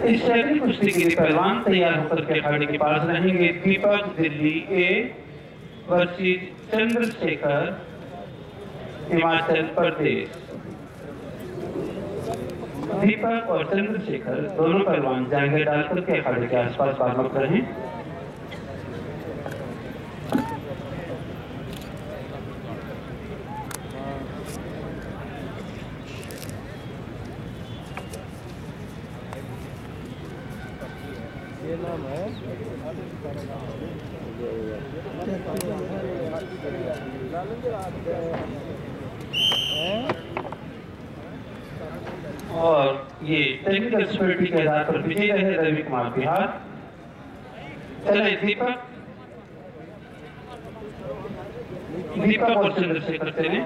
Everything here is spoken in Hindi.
इस शैली कुश्ती के लिए पहलवान तैयार होकर के अखाड़े के पास रहेंगे। दीपक दिल्ली ए वर्सेस चंद्रशेखर हिमाचल प्रदेश। दीपक और चंद्रशेखर दोनों पहलवान जाएंगे डालकर के अखाड़े के आसपास बात रहें। ये नाम है और ये टेक्निकल सिक्योरिटी के आधार पर विजय रहे रवि कुमार बिहार। चले दीपक और चंद्रशेखर चले।